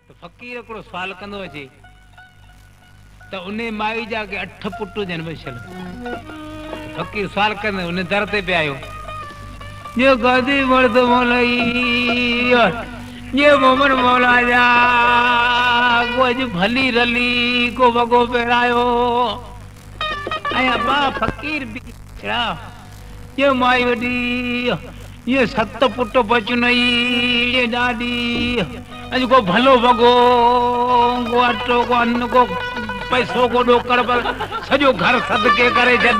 तो फकीर हिकिड़ो सुवाल कंदो अचे त उन माई जा के 8 पुट जन बचल। फकीर सुवाल कंदे उन दर ते पे आयो जो गादी मर्द मौलाई ये मोमन मौला जा को अज भली रली को वगो पेरायो ऐं अब्बा फकीर भी छड़ा ये माई वडी ये 7 पुट बचनई ये डाडी अज को भलो वगो को अटो को अन्न को पैसो को डोकर पर सजो घर सदके करे छॾ।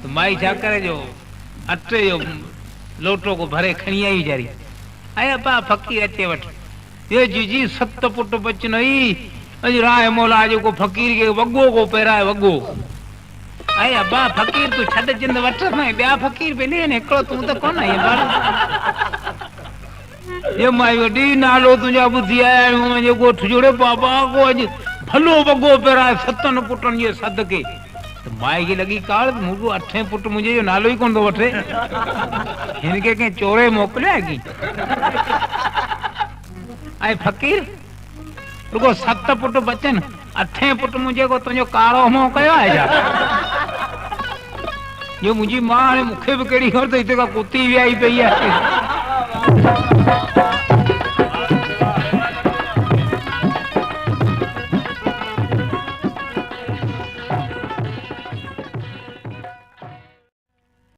तो माई छा करे जो अटे जो लोटो को भरे खणी आई वीचारी ऐं अब्बा फकीर अचे वठ ये जीजी 7 पुट बचनई अज राय मौला जो को फकीर के वगो को पेराए वगो ऐं अब्बा फकीर तू छॾ जिंद वठ न ॿिया फकीर पे ने हिकिड़ो तू त कोन आई ये माई वॾी नालो तुंहिंजा ॿुधी आया आहियूं मुंहिंजे ॻोठ जोड़े बाबा को अॼु भलो वॻो पेराए 7 पुटनि जे सदके। त माई खे लॻी काड़ मुंहिंजो 8 पुट मुंहिंजे जो नालो ई कोन थो वठे हिनखे कंहिं चोरे मोकिलिया की ऐं फकीर रुगो 7 पुट बचनि 8 पुट मुंहिंजे को तुंहिंजो कारो मोह कयो आहे छा? ये मुंहिंजी मां हाणे मूंखे बि कहिड़ी ख़बर त हिते का कुती वियाई पई आहे।